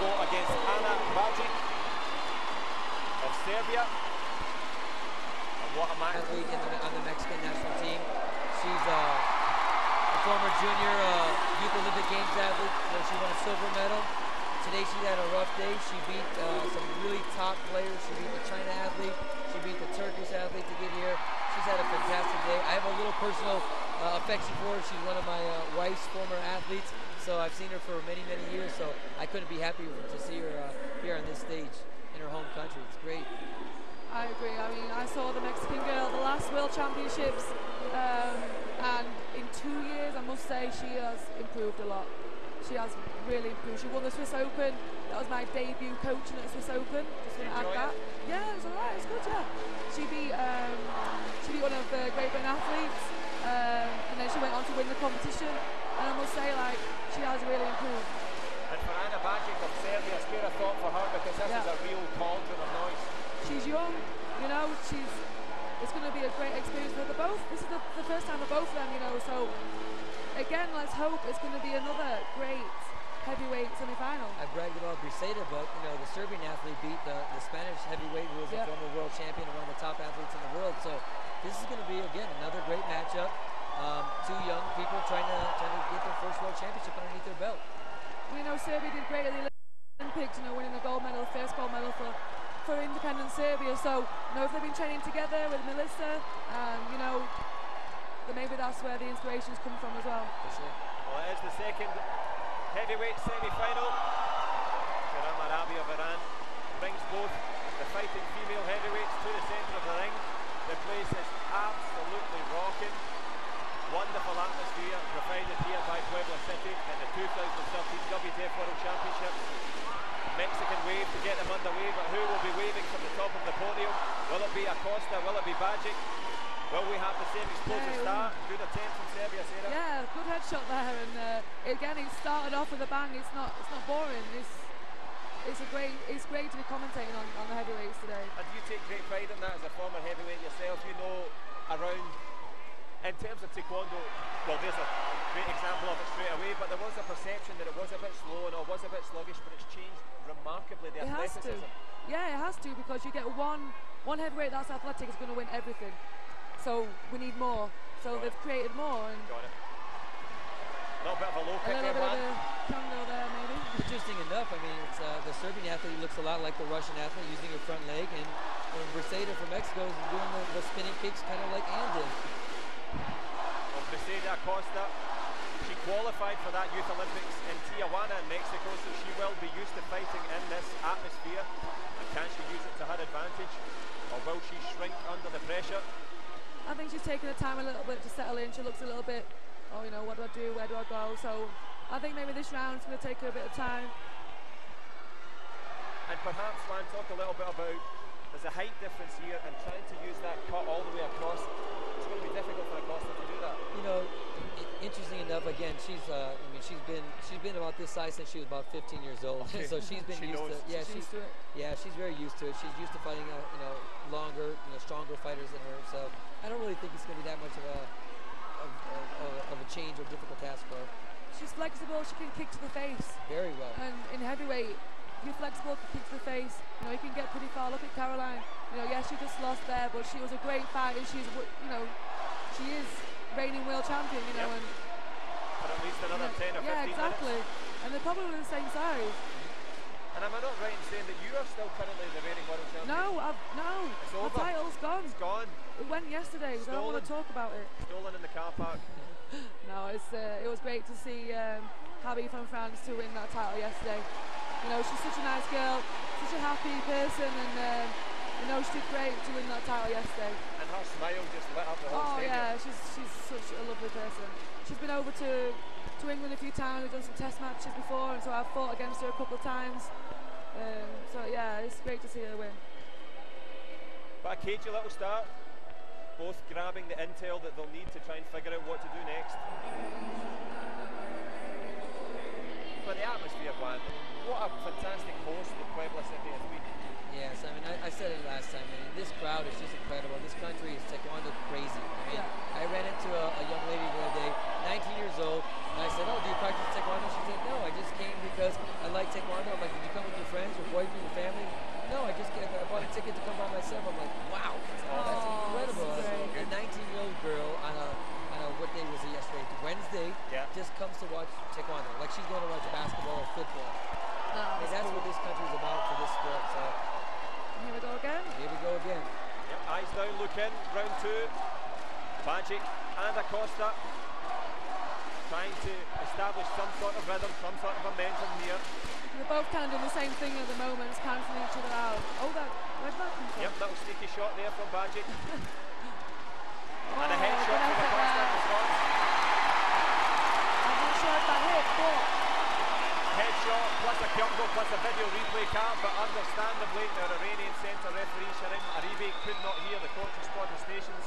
go against Bajic of Serbia. And what a match. Athlete on the Mexican national team. She's a former junior Youth Olympic Games athlete where she won a silver medal. Today she had a rough day. She beat some really top players. She beat the China athlete. She beat the Turkish athlete to get here. She's had a fantastic day. I have a little personal affection for her. She's one of my wife's former athletes, so I've seen her for many, many years, so I couldn't be happier to see her here on this stage in her home country. It's great. I agree. I mean, I saw the Mexican girl the last World Championships, and in 2 years, I must say, she has improved a lot. She has really improved. She won the Swiss Open. That was my debut coaching at the Swiss Open. Just want to add that. Yeah, it was alright. It was good. Yeah. She beat one of the Great Britain athletes, and then she went on to win the competition. And I must say, like, she has really improved. And for Bajic of Serbia, spare a thought for her because this is a real cauldron of noise. She's young, you know. It's going to be a great experience for the both. This is the first time for both of them, you know. So. Again, let's hope it's going to be another great heavyweight semi-final. I bragged about Bruseda, but you know the Serbian athlete beat the Spanish heavyweight, who was a former world champion and one of the top athletes in the world. So this is going to be again another great matchup. Two young people trying to get their first world championship underneath their belt. We know Serbia did great at the Olympics, you know, winning the gold medal, first gold medal for independent Serbia. So you know if they've been training together with Melissa, you know. But maybe that's where the inspirations come from as well. For sure. Well, it is the second heavyweight semi-final. Arabi of Iran brings both the fighting female heavyweights to the centre of the ring. The place is absolutely rocking. Wonderful atmosphere provided here by Puebli City in the 2013 WTF World Championships. Mexican wave to get them underway, but who will be waving from the top of the podium? Will it be Acosta? Will it be Bajic? Will we have the same explosive start? Good attempt from Serbia, Sarah. Yeah, good headshot there, and again, it started off with a bang. It's not boring. It's great to be commentating on the heavyweights today. And you take great pride in that as a former heavyweight yourself. You know, around in terms of Taekwondo, well, there's a great example of it straight away. But there was a perception that it was a bit slow and it was a bit sluggish, but it's changed remarkably. The athleticism. Has to. Yeah, it has to, because you get one heavyweight that's athletic is going to win everything. So we need more. So they've created more. And got it. A little bit of a low kick there, a little bit of a tango there, maybe. Interesting enough, I mean, it's the Serbian athlete looks a lot like the Russian athlete, using her front leg, and Bruseda from Mexico is doing the spinning kicks, kind of like Ann did. Well, Bruseda Acosta, she qualified for that Youth Olympics in Tijuana in Mexico, so she will be used to fighting in this atmosphere. And can she use it to her advantage, or will she shrink under the pressure? I think she's taking her time a little bit to settle in. She looks a little bit, oh, you know, what do I do? Where do I go? So I think maybe this round's going to take her a bit of time. And perhaps, Juan, talk a little bit about there's a height difference here, and trying to use that cut all the way across. It's going to be difficult for Acosta to do that. You know, interesting enough, again, she's I mean, she's been about this size since she was about 15 years old. Okay. So she's been used to. Yeah, she's used to it. Yeah, she's very used to it. She's used to fighting, you know, longer, you know, stronger fighters than her. So I don't really think it's going to be that much of a change or difficult task for her. She's flexible. She can kick to the face. Very well. And in heavyweight, you're flexible, can kick to the face. You know, you can get pretty far. Look at Caroline. You know, yes, she just lost there, but she was a great fighter. She's, you know, she is reigning world champion. You know, and for at least another 10 or 15 yeah, exactly. minutes. And they're probably the same size. And am I not right in saying that you are still currently the reigning world champion? No, it's over. My title's gone. It's gone. It went yesterday, because I don't want to talk about it. Stolen in the car park. No, it was great to see Javi from France to win that title yesterday. You know, she's such a nice girl, such a happy person, and you know, she did great to win that title yesterday. And her smile just lit up the whole stadium. Yeah, she's such a lovely person. She's been over to England a few times. We've done some test matches before, and so I've fought against her a couple of times. So yeah, it's great to see her win. But a cagey little start, both grabbing the intel that they'll need to try and figure out what to do next. But the atmosphere, Juan, what a fantastic host that Puebli City has been. Yes, I mean, I said it last time. I mean, this crowd is just incredible. This country is Taekwondo crazy. I mean, I ran into a young lady the other day, 19 years old, and I said, "Oh, do you practice Taekwondo?" She said, "No, I just came because I like Taekwondo." I'm like, "Did you come round 2. Bajic and Acosta trying to establish some sort of rhythm, some sort of momentum here. They're both kind of doing the same thing at the moment, just cancelling each other out. Oh, where'd that come from? Yep, little sneaky shot there from Bajic. And a head shot good from effort Acosta in there. response. I'm not sure if that hit, but Headshot plus a Kyungo plus a video replay card, but understandably our Iranian centre referee Shirin Aribi could not hear the coaching squad and stations.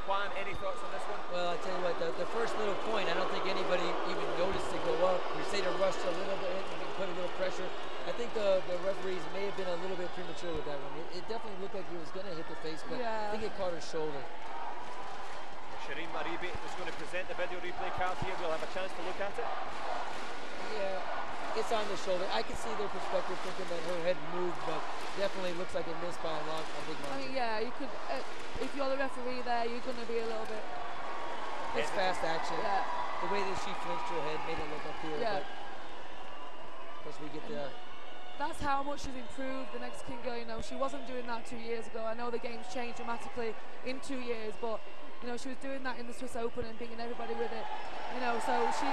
Juan, any thoughts on this one? Well, I tell you what, the first little point, I don't think anybody even noticed it go up. Crusader rushed a little bit and put a little pressure. I think the referees may have been a little bit premature with that one. It definitely looked like he was going to hit the face, but I think it caught her shoulder. Shirin Aribi is going to present the video replay card here. We'll have a chance to look at it. Yeah, it's on the shoulder. I can see their perspective thinking that her head moved, but definitely looks like it missed by a big margin. I mean, yeah, you could, if you're the referee there, you're going to be a little bit. It's fast action. Yeah. The way that she flinched her head made it look up here. Yeah. Because we get the. That's how much she's improved, the Mexican girl. You know, she wasn't doing that 2 years ago. I know the game's changed dramatically in 2 years, but you know, she was doing that in the Swiss Open and beating everybody with it. You know, so she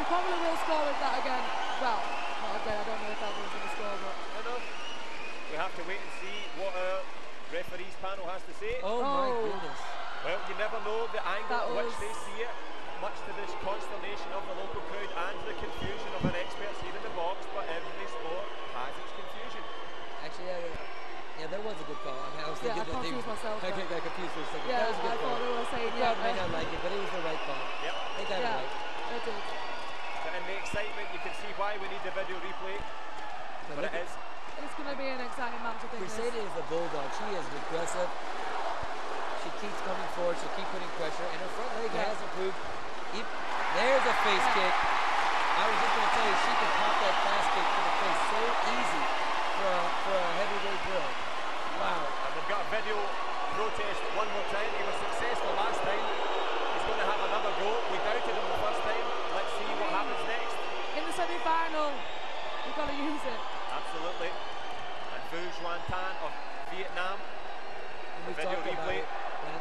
probably will score with that again. Well, not again. I don't know if that one's going to score, but I know. We have to wait and see what our referees panel has to say. Oh my goodness. Well, you never know the angle at which they see it, much to this consternation of the local crowd and the confusion of our experts here in the box, but every sport has its confusion. Actually, yeah, there was a good call. I mean, I was thinking I confused myself. I got confused for a second. Yeah, That was a good I call. thought they were saying, The crowd may not like it, but it was the right call. Yep. They got it right. They did. But in the excitement, you can see why we need the video replay. But it is. It's going to be an exciting match, I think. Crusader is a bulldog. She is aggressive. She keeps coming forward. She keeps putting pressure, and her front leg has improved. There's a face kick. I was just going to tell you, she can pop that fast kick to the face so easy for a heavyweight girl. Wow. And we've got a video protest one more time. He was successful last time. He's going to have another go. We doubted him the first time. Let's see what happens next. In the semi-final, you've got to use it. Absolutely. And Vu Xuan Tan of Vietnam. We The video talked about replay. it.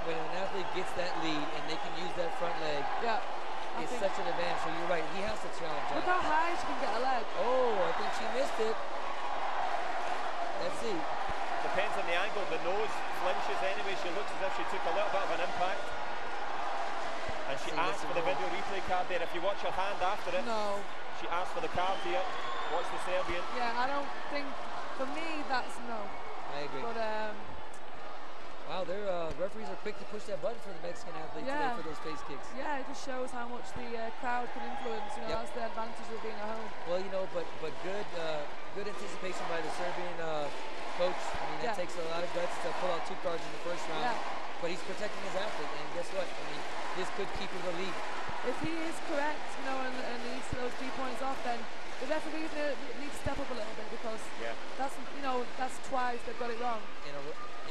When an athlete gets that lead and they can use that front leg, it's such an advantage. So you're right, he has to challenge that. Look how high she can get a leg. Oh, I think she missed it. Let's see. Depends on the angle. The nose flinches anyway. She looks as if she took a little bit of an impact. And she asked for the video replay card there. If you watch her hand after it, she asked for the card here. Watch the Serbian. Yeah, I don't think, for me, that's no. I agree. But, wow, their referees are quick to push that button for the Mexican athlete today for those face kicks. Yeah, it just shows how much the crowd can influence. You know, that's the advantage of being at home. Well, you know, but good anticipation by the Serbian coach. I mean, that takes a lot of guts to pull out 2 cards in the first round. Yeah. But he's protecting his athlete, and guess what? I mean, this could keep him the lead. If he is correct, you know, and leads to those 3 points off, then the referees need to step up a little bit because that's, you know, that's twice they've got it wrong. In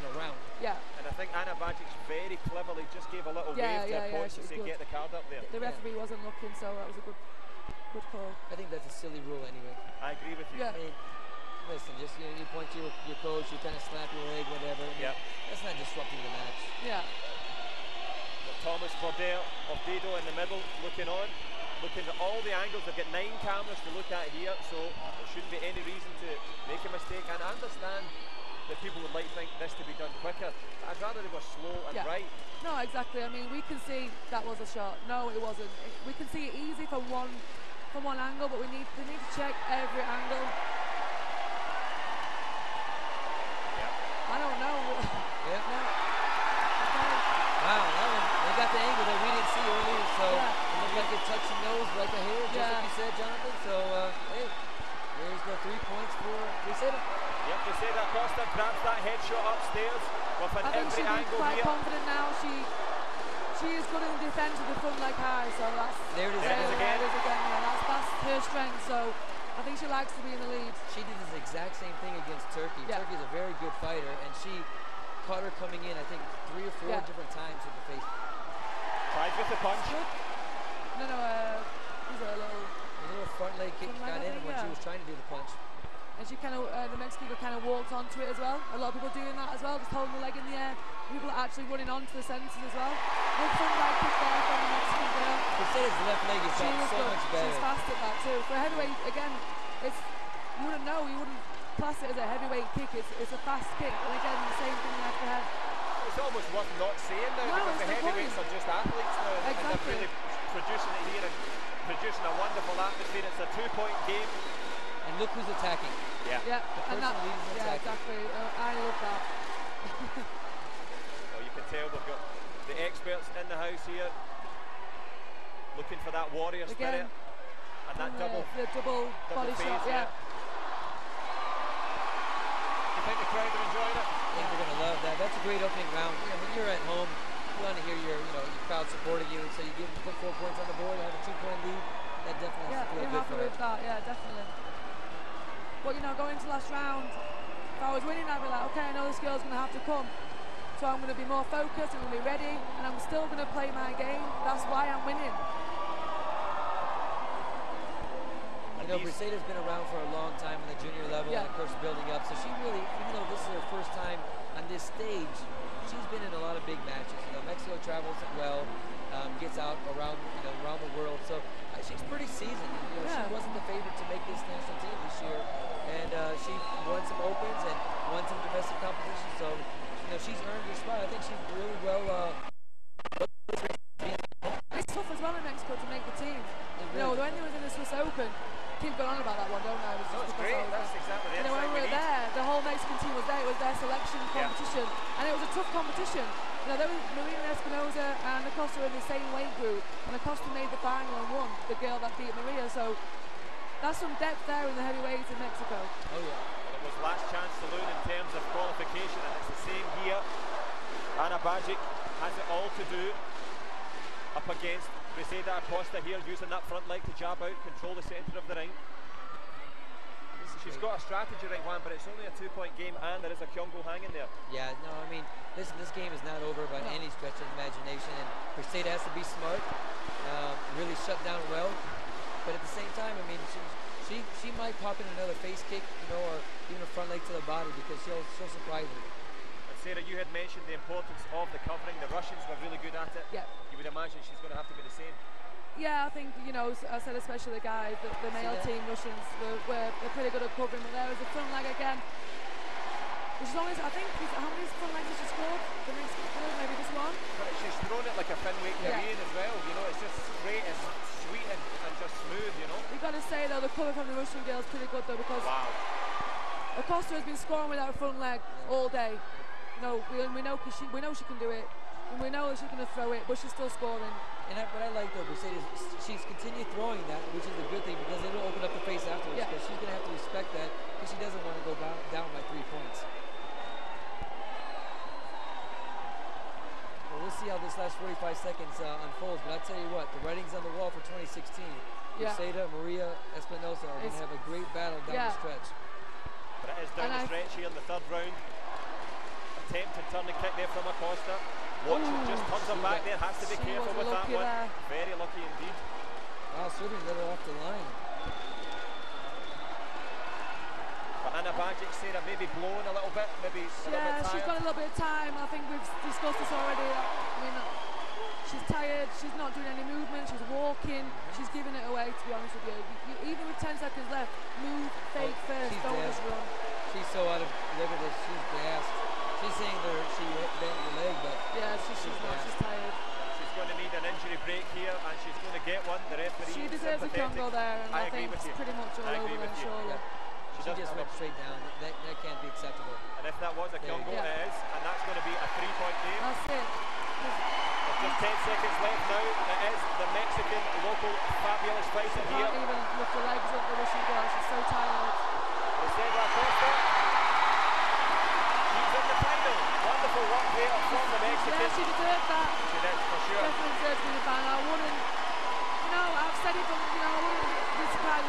a round. Yeah. And I think Anna Bajic very cleverly just gave a little wave to her opponent to say get the card up there. The referee wasn't looking, so that was a good call. I think that's a silly rule anyway. I agree with you. I mean, listen, just you point to your coach, you kind of slap your leg, whatever. I mean, that's not disrupting the match. Yeah. But Thomas Bordel of Dedo in the middle, looking on, looking at all the angles. They've got 9 cameras to look at here, so there shouldn't be any reason to make a mistake. And I understand that people would like to think this to be done quicker. I'd rather they were slow and right. No, exactly. I mean, we can see that was a shot. No, it wasn't. We can see it easy from one angle, but they need to check every angle. I don't know. Wow, that one, they got the angle that we didn't see earlier, so it looked like it touched the nose right to here, just like you said, Jonathan. So, hey, there's the 3 points for Crusader. Yep, Crusader Acosta grabs that headshot upstairs with an every angle quite here. Confident now. She is good in the defence with the front leg high, so that's there it is again. again. Yeah, that's her strength. So I think she likes to be in the lead. She did this exact same thing against Turkey. Turkey is a very good fighter, and she caught her coming in, I think, 3 or 4 different times in the face. Tried with the punch. No, these are a little front leg kick got in when she was trying to do the punch. and she kind of, the Mexican girl kind of walked onto it as well. A lot of people doing that as well, just holding the leg in the air. People are actually running onto the centers as well. Good front leg kick there from the Mexican girl. Mercedes' left leg is gotten so much better. She's fast at that too. For a heavyweight, again, you wouldn't know, you wouldn't class it as a heavyweight kick. It's a fast kick, and again, the same thing there for her. It's almost worth not saying now, because the heavyweights are just athletes now, and they're really producing it here and producing a wonderful atmosphere. It's a 2-point game. And look who's attacking. Yeah. Yeah, the person leading is attacking. Exactly. I love that. Well, you can tell we've got the experts in the house here, looking for that warrior spirit. And that double body phase, shot, yeah. You think the crowd are enjoying it? I think they're going to love that. That's a great opening round. You know, when you're at home, you want to hear your crowd supporting you, so you put 4 points on the board, have a 2-point lead. That definitely has to feel good for her. You're happy with that, yeah, definitely. But going into last round, if I was winning, I'd be like, okay, I know this girl's going to have to come, so I'm going to be more focused, I'm going to be ready, and I'm still going to play my game. That's why I'm winning. Mercedes has been around for a long time on the junior level, and of course building up. So she really, even though this is her first time on this stage, she's been in a lot of big matches. Mexico travels well, gets out around the world. So she's pretty seasoned. She wasn't the favorite to make this national team this year, and she won some opens and won some domestic competitions. So she's earned her spot. I think she's really well. It's tough as well in Mexico to make the team. When they was in the Swiss Open, keep going on about that one, don't I? It was great. That's exactly the when we were there, the whole Mexican team was there. It was their selection competition, and it was a tough competition. There was Marina Espinosa and Acosta in the same weight group, and Acosta made the final and won, the girl that beat Maria. So that's some depth there in the heavyweights in Mexico. Oh yeah. Well, it was last chance saloon in terms of qualification, and it's the same here. Ana Bajic has it all to do up against Mercedes Acosta here, using that front leg to jab out, control the centre of the ring. She's got a strategy, right, Juan, but it's only a 2-point game, and there is a Kyongo hanging there. Yeah, no, I mean, listen, this game is not over by any stretch of the imagination, and Mercedes has to be smart, really shut down well, but at the same time, I mean, she might pop in another face kick, or even a front leg to the body, because she'll surprise her. Sarah, you had mentioned the importance of the covering. The Russians were really good at it. Yeah. You would imagine she's going to have to be the same. Yeah, I think, I said especially the guys, the male team Russians, they're pretty good at covering, but there was a front leg again. Which is always, I think, how many front legs has she scored? The next maybe just one? But she's thrown it like a Fenway Korean as well, it's just straight and sweet and just smooth, You've got to say, though, the cover from the Russian girl is pretty good, though, because Acosta has been scoring with that front leg all day. We know she can do it, and we know she's going to throw it, but she's still scoring. And what I like though, Mercedes, she's continued throwing that, which is a good thing because it'll open up the face afterwards. Because she's going to have to respect that because she doesn't want to go down by 3 points. Well, we'll see how this last 45 seconds unfolds. But I tell you what, the writing's on the wall for 2016. Mercedes, Maria Espinosa are going to have a great battle down the stretch. But it is down the stretch here in the 3rd round. Attempted turning kick there from Acosta. Just turns her back there, has to be careful with that one. Very lucky indeed. Wow, Serbian let her off the line. But Ana Bajic, Sarah, maybe blowing a little bit, maybe a little bit tired. She's got a little bit of time. I think we've discussed this already. I mean, she's tired, she's not doing any movement, she's walking, she's giving it away, to be honest with you. Even with 10 seconds left, move, fake first, don't just run. She's so out of liver that she's gassed. She's saying that she bent her leg, but she's not. She's tired. She's going to need an injury break here, and she's going to get one. The referee. She deserves a Kyongo there, and I think it's pretty much all over her shoulder. She just went straight down. That can't be acceptable. And if that was a Kyongo, it is, and that's going to be a 3-point game. That's it. There's just 10 seconds left now. It is the Mexican local fabulous fighter here. Can't even lift her legs up, the Russian girl. She's so tired. Mercedes Acosta. Wonderful work there from the Mexican. Yeah, she deserved that. She did, for sure. Definitely deserved to be the final. I wouldn't, I've said it, but I wouldn't be surprised